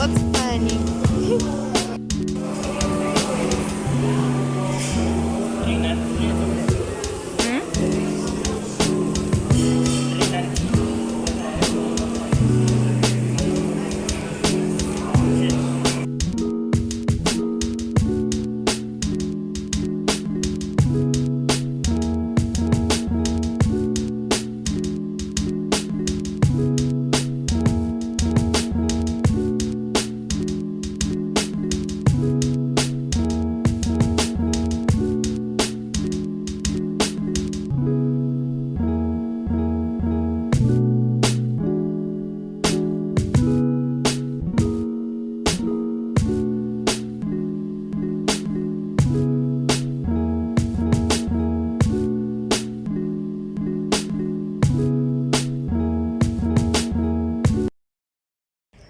That's funny.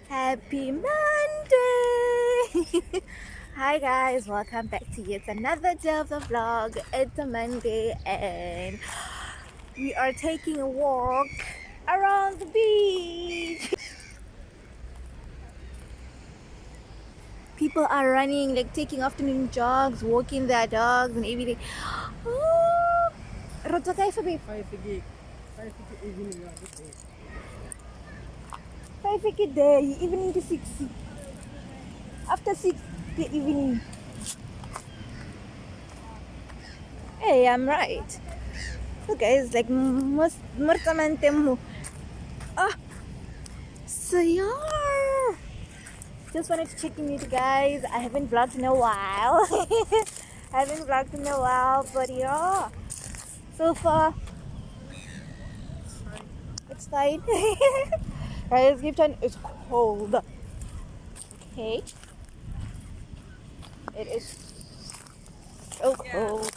Happy Monday! Hi guys, welcome back to yet another day of the vlog. It's a Monday and we are taking a walk around the beach. People are running, like taking afternoon jogs, walking their dogs and everything. Oh, Roto tayo sa babe. 5 a day, evening to 6. After 6 the evening. Hey, I'm right. So guys, like most mo. Ah, so yeah. Just wanted to check in with you guys. I haven't vlogged in a while. But yeah. So far, it's fine. Guys, Cape Town is cold. Okay. It is so cold.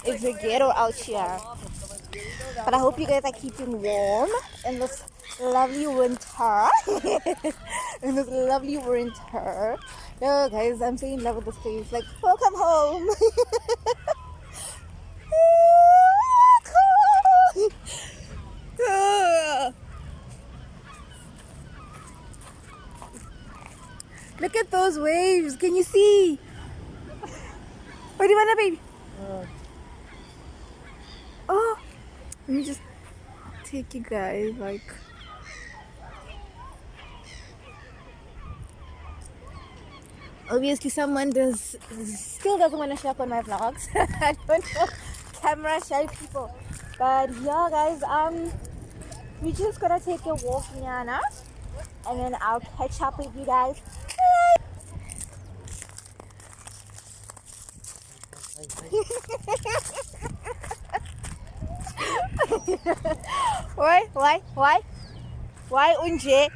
It's a ghetto out here. But I hope you guys are keeping warm in this lovely winter. No, guys, I'm so in love with this place. Like, welcome home. Look at those waves. Can you see? What do you want, baby? Oh, let me just take you guys like. Obviously, someone still doesn't want to show up on my vlogs. I don't know, camera shy people. But yeah, guys, we just gotta take a walk, Yana, and then I'll catch up with you guys. Why, Unje?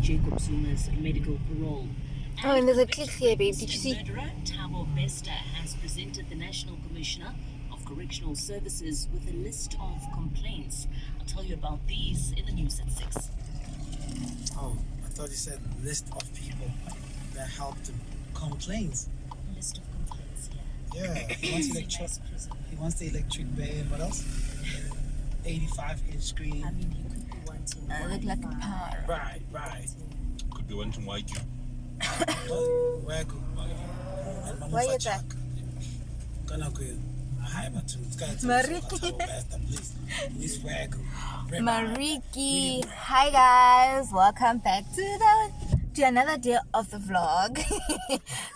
Jacob Zuma's medical parole. Oh, and there's a cliff here, babe. Did you see? Murderer Thabo Bester has presented the National Commissioner of Correctional Services with a list of complaints. I'll tell you about these in the news at 6. Oh, I thought you said list of people that helped him. Complaints. List of complaints, Yeah, he wants the electric bed and what else? 85-inch screen. I mean, he could be wanting. I look like a power. Right. Could be wanting white you. Where go? Why is that? Gonna go. Hi, Mariki. Hi guys, welcome back to another day of the vlog.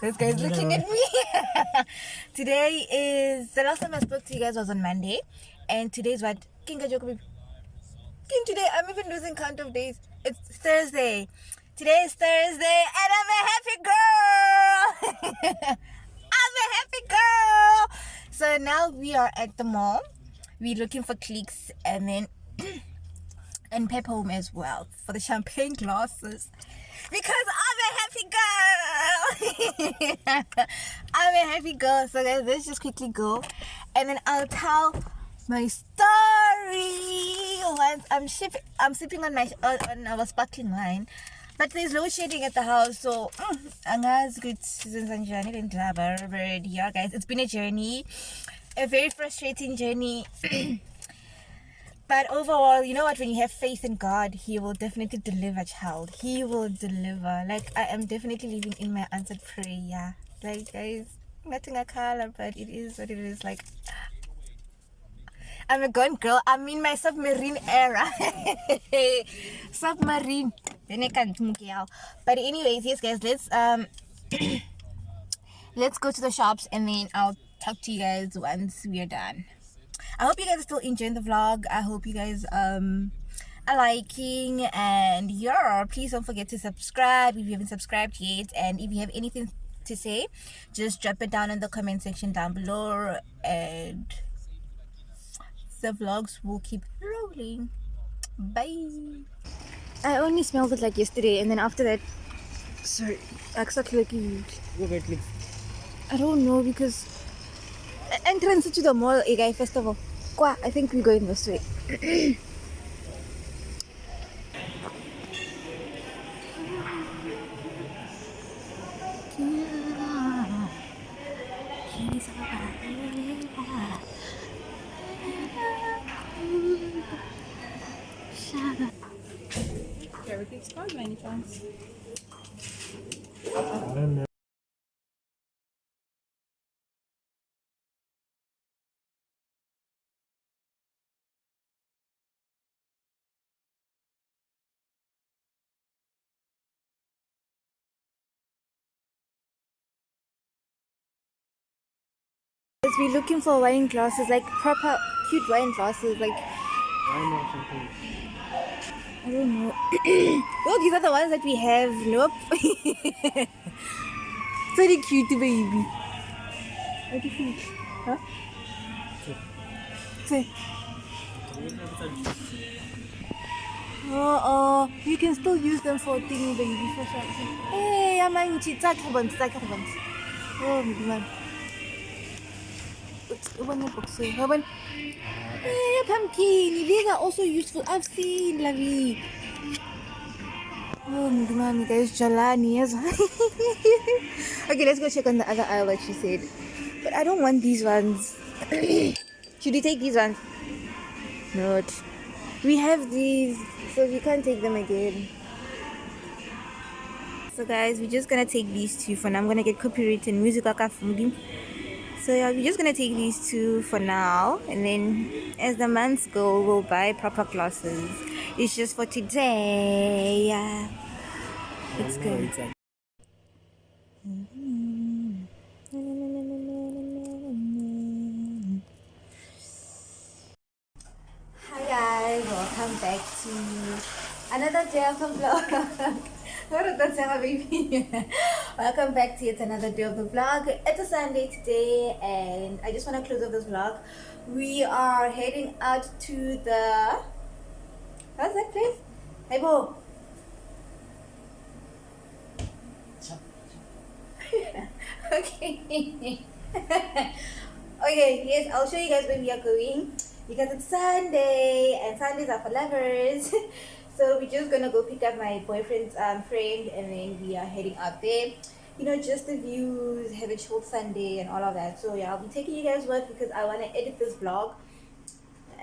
This guy's looking at me. Today is the last time I spoke to you guys was on Monday, and today's what? Today I'm even losing count of days. It's Thursday. Today is Thursday, and I'm a happy girl. I'm a happy girl. So now we are at the mall. We're looking for clicks and then and Pep home as well for the champagne glasses because I'm a happy girl. I'm a happy girl. So guys, let's just quickly go and then I'll tell my story once I'm sipping on our sparkling wine. But there's load shedding at the house, so angazi ukuthi senzenjani le ndaba. But yeah, guys, it's been a journey, a very frustrating journey. But overall, you know what? When you have faith in God, He will definitely deliver, child. He will deliver. Like, I am definitely living in my answered prayer. Like, guys, nothing a color, but it is what it is. Like, I'm a gone girl. I'm in my submarine era. Submarine. But anyways, yes, guys, let's go to the shops and then I'll talk to you guys once we are done. I hope you guys are still enjoying the vlog. I hope you guys are liking, and yeah, please don't forget to subscribe if you haven't subscribed yet. And if you have anything to say, just drop it down in the comment section down below, and the vlogs will keep rolling. Bye. I only smelled it like yesterday, and then after that, sorry, exactly like you. I don't know, because entrance to the mall, guy, first of all. I think we're going this way. Pancakes card by any chance? We're looking for wine glasses, like proper cute wine glasses, like I don't know. Oh, these are the ones that we have. Nope. Very cute, baby. What do you think? Huh? Say. Oh, you can still use them for thingy, baby, for sure. Hey, I'm a oh, man. Hey, pumpkin. These are also useful. I've seen, Lavi. Oh, mommy, guys, Jalani. Okay, let's go check on the other aisle, like she said. But I don't want these ones. Should we take these ones? No. We have these, so we can't take them again. So, guys, we're just gonna take these two for now. I'm gonna get copyrighted music. So yeah, we're just gonna take these two for now, and then as the months go, we'll buy proper glasses. It's just for today. Yeah, it's good. Hi guys, welcome back to another day of the vlog. Welcome back to yet another day of the vlog. It's a Sunday today, and I just want to close off this vlog. We are heading out to the, what's that place? Hey Bo. Okay. Okay, yes, I'll show you guys where we are going, because it's Sunday and Sundays are for lovers. So we're just gonna go pick up my boyfriend's friend, and then we are heading out there. You know, just the views, have a chill Sunday and all of that. So yeah, I'll be taking you guys with, because I want to edit this vlog,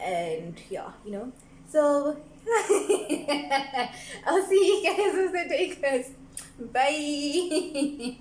and yeah, you know. So I'll see you guys as the day goes. Bye.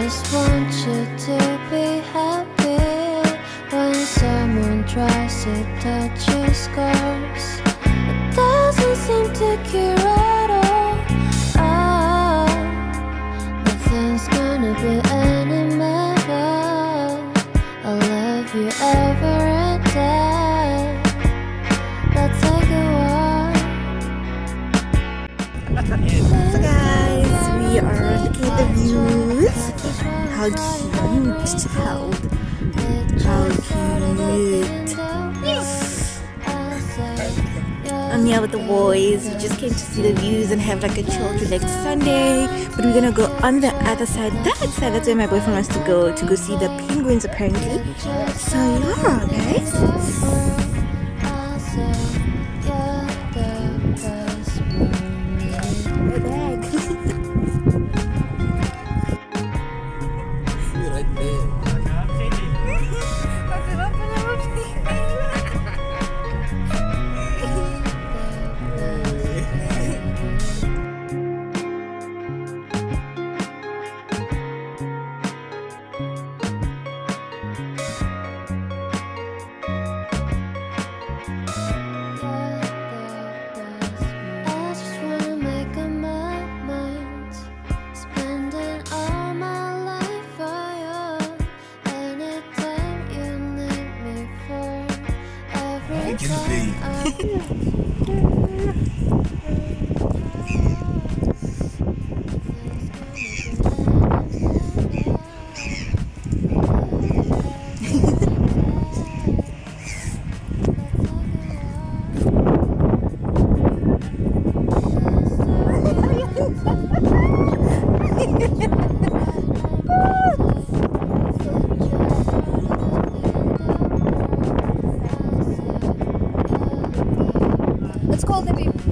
just want you to be happy. When someone tries to touch your scars, it doesn't seem to cure at all. Nothing's gonna be any better. I'll love you ever and day. Let's take a walk. So guys, we are looking at the views. How cute, child. How cute. I'm here with the boys. We just came to see the views and have like a chill, relaxed Sunday. But we're gonna go on the other side. That side, that's where my boyfriend wants to go see the penguins apparently. So yeah, guys. We're back. It's cold, baby. It's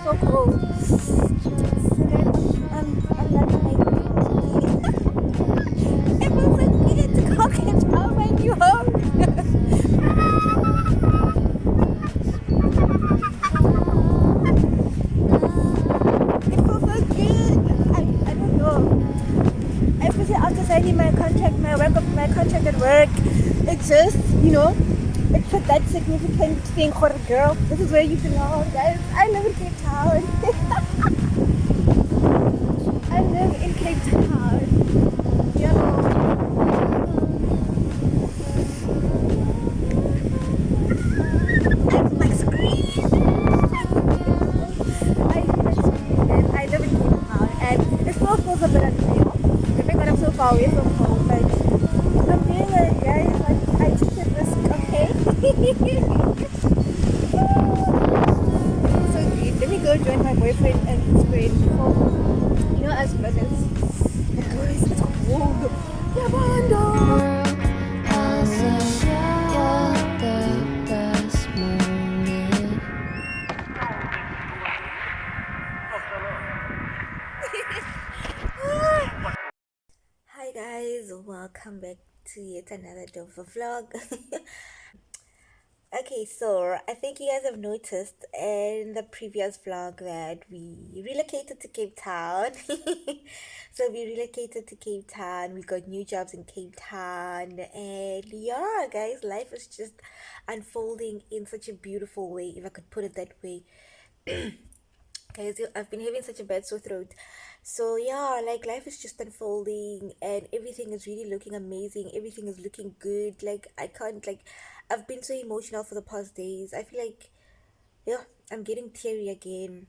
so cold. I'm not like it was like weird to cook and tell when you home. It feels so good. I don't know. Especially after signing my contract at work. It just, it put that significant thing for a girl. This is where you belong, guys. I live in Cape Town. I live in Cape Town. I'm like screaming. I live in Cape Town, and it still feels a bit unreal. The fact that I'm so far away from home, but I'm being a guys. Like I took a risk, okay? So good. Let me go join my boyfriend and his friend before, as brothers. Guys, it's cold. Yabando. Hi guys, welcome back to yet another Dover vlog. Okay, so I think you guys have noticed in the previous vlog that we relocated to Cape Town. So we relocated to Cape Town, we got new jobs in Cape Town, and yeah guys, life is just unfolding in such a beautiful way, if I could put it that way. Guys, I've been having such a bad sore throat. So yeah, like life is just unfolding and everything is really looking amazing. Everything is looking good. Like I've been so emotional for the past days. I feel like, yeah, I'm getting teary again.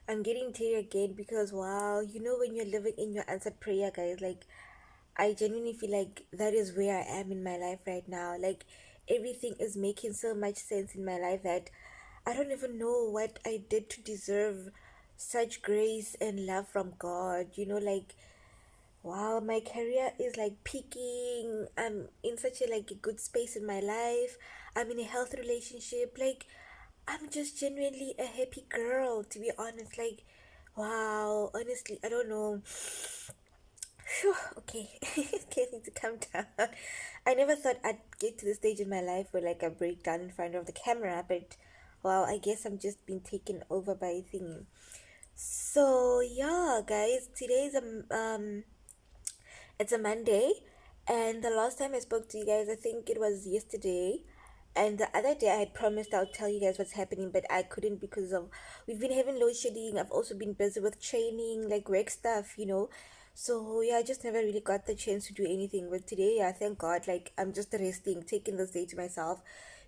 I'm getting teary again because wow, when you're living in your answered prayer, guys, like I genuinely feel like that is where I am in my life right now. Like everything is making so much sense in my life that I don't even know what I did to deserve such grace and love from God. Like wow, my career is like peaking. I'm in such a good space in my life. I'm in a healthy relationship. Like I'm just genuinely a happy girl, to be honest. Like wow, honestly, I don't know. Phew, okay. Okay, I need to calm down. I never thought I'd get to the stage in my life where like I break down in front of the camera, but wow, I guess I'm just being taken over by a thingy. So yeah, guys, today's it's a Monday, and the last time I spoke to you guys, I think it was yesterday. And the other day, I had promised I'll tell you guys what's happening, but I couldn't because of we've been having load shedding. I've also been busy with training, like work stuff. So yeah, I just never really got the chance to do anything. But today, yeah, thank God, like I'm just resting, taking this day to myself,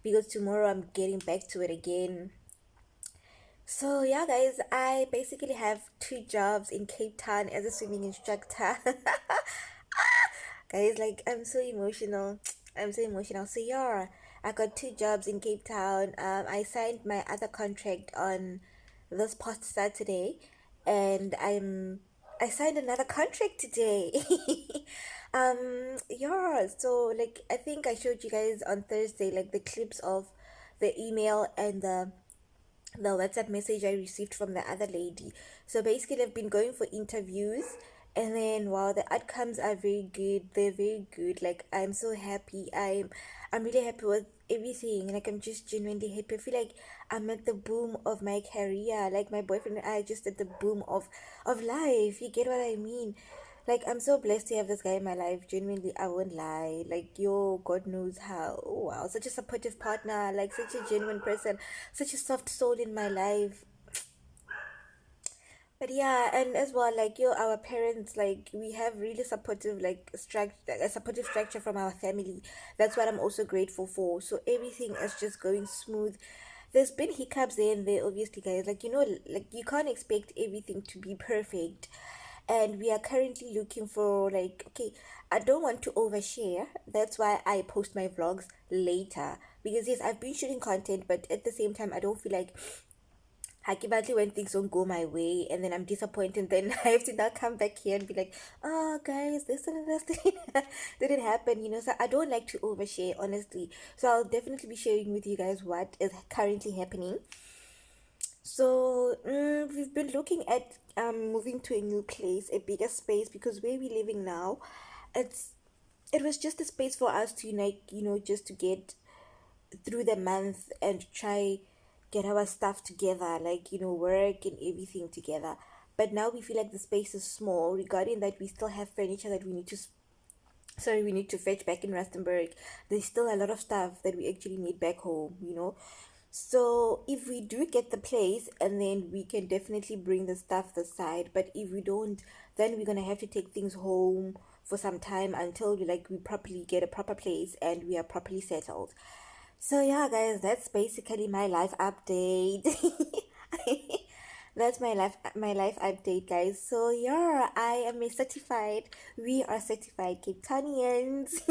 because tomorrow I'm getting back to it again. So yeah, guys, I basically have two jobs in Cape Town as a swimming instructor. Guys, like I'm so emotional. I'm so emotional. So yeah, I got two jobs in Cape Town. I signed my other contract on this past Saturday, and I signed another contract today. Yeah. So like I think I showed you guys on Thursday like the clips of the email and the WhatsApp message I received from the other lady. So basically, I've been going for interviews, and then wow, the outcomes are very good. They're very good. Like I'm so happy. I'm really happy with everything. Like I'm just genuinely happy. I feel like I'm at the boom of my career. Like my boyfriend and I are just at the boom of life. You get what I mean? Like I'm so blessed to have this guy in my life. Genuinely, I won't lie. Like yo, God knows how. Oh, wow, such a supportive partner. Like such a genuine person, such a soft soul in my life. But yeah, and as well, like yo, our parents, like we have really supportive, like structure, a supportive structure from our family. That's what I'm also grateful for. So everything is just going smooth. There's been hiccups here and there, obviously, guys. Like like you can't expect everything to be perfect. And we are currently looking for like okay, I don't want to overshare. That's why I post my vlogs later because yes, I've been shooting content, but at the same time, I don't feel like Hakibatli when things don't go my way and then I'm disappointed, then I have to now come back here and be like, oh guys, this and this didn't happen. So I don't like to overshare, honestly. So I'll definitely be sharing with you guys what is currently happening. So we've been looking at moving to a new place, a bigger space, because where we're living now, it's it was just a space for us to like just to get through the month and try get our stuff together, like work and everything together. But now we feel like the space is small. Regarding that, we still have furniture that we need to we need to fetch back in Rustenburg. There's still a lot of stuff that we actually need back home. So if we do get the place, and then we can definitely bring the stuff aside. But if we don't, then we're gonna have to take things home for some time until we properly get a proper place and we are properly settled. So yeah, guys, that's basically my life update. That's my life update, guys. So yeah, I am a certified. We are certified Cape Townians,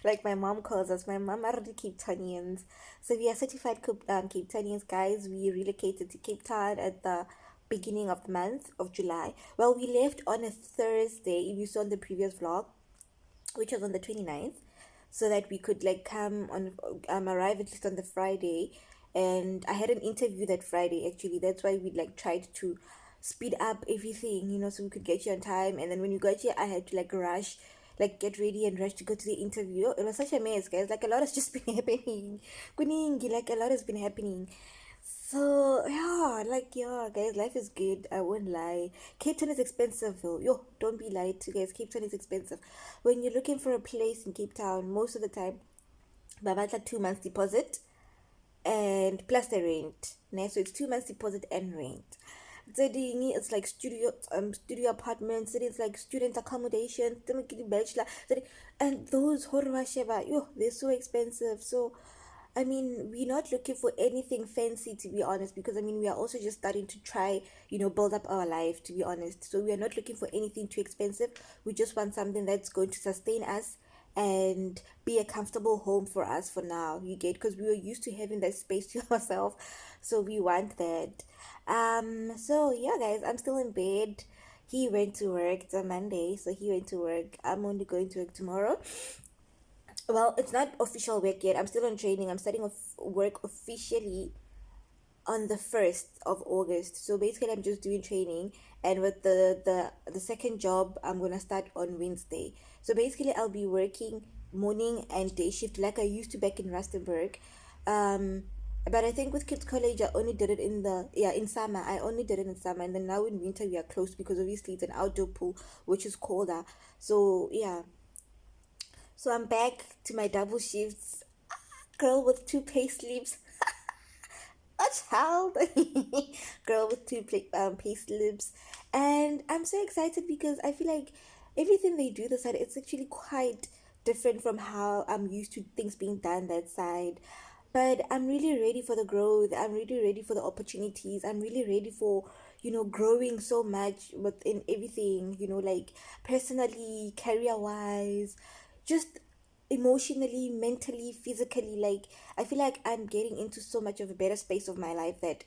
like my mom calls us. My mom are the Cape Townians. So we are certified Cape Townians, guys. We relocated to Cape Town at the beginning of the month of July. Well, we left on a Thursday. If you saw in the previous vlog, which was on the 29th, so that we could like come on arrive at least on the Friday. And I had an interview that Friday, actually. That's why we like tried to speed up everything, so we could get here on time. And then when we got here, I had to like rush, like get ready and rush to go to the interview. It was such a mess, guys. Like a lot has just been happening. Kuningi, like a lot has been happening. So yeah, like yeah, guys, life is good. I won't lie. Cape Town is expensive though. Yo, don't be lied to, guys. Cape Town is expensive. When you're looking for a place in Cape Town, most of the time, about like 2 months deposit and plus the rent. Nah, so it's 2 months deposit and rent. It's like studio apartments. It's like student accommodation. Bachelor. And those horror yo, they're so expensive. So I mean, we're not looking for anything fancy, to be honest, because I mean, we are also just starting to try, build up our life, to be honest. So we are not looking for anything too expensive. We just want something that's going to sustain us and be a comfortable home for us for now. You get, because we were used to having that space to ourselves, so we want that. So yeah, guys, I'm still in bed. He went to work. It's a Monday, so he went to work. I'm only going to work tomorrow. Well, it's not official work yet. I'm still on training. I'm starting off work officially on the 1st of August. So basically, I'm just doing training, and with the second job, I'm gonna start on Wednesday. So basically, I'll be working morning and day shift like I used to back in Rustenburg. But I think with kids college, I only did it in summer. I only did it in summer, and then now in winter we are closed because obviously it's an outdoor pool, which is colder. So yeah, so I'm back to my double shifts, girl with two pay slips. A child, girl with two pay slips, and I'm so excited because I feel like everything they do this side, it's actually quite different from how I'm used to things being done that side. But I'm really ready for the growth. I'm really ready for the opportunities. I'm really ready for, growing so much within everything, like personally, career wise, just emotionally, mentally, physically. Like, I feel like I'm getting into so much of a better space of my life that,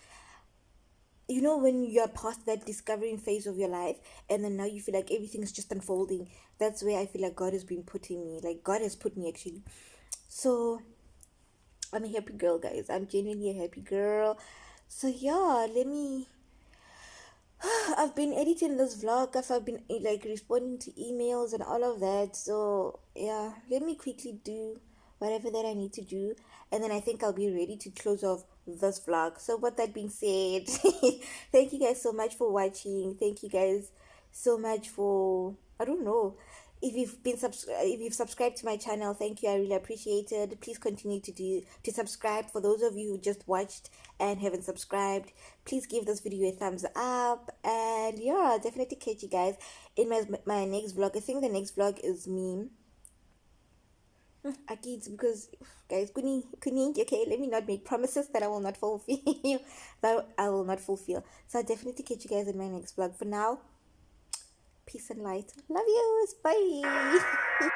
when you're past that discovering phase of your life, and then now you feel like everything's just unfolding. That's where I feel like God has been putting me. Like, God has put me actually. So I'm a happy girl, guys. I'm genuinely a happy girl. So yeah, let me. I've been editing this vlog. I've been like responding to emails and all of that. So yeah, let me quickly do whatever that I need to do, and then I think I'll be ready to close off this vlog. So with that being said, thank you guys so much for watching. Thank you guys so much for, I don't know, if you've subscribed to my channel, thank you. I really appreciate it. Please continue to subscribe. For those of you who just watched and haven't subscribed, please give this video a thumbs up. And yeah, I'll definitely catch you guys in my next vlog. I think the next vlog is me. It's because, guys, kuni, okay, let me not make promises that I will not fulfill. That I will not fulfill. So I'll definitely catch you guys in my next vlog. For now, peace and light. Love yous. Bye.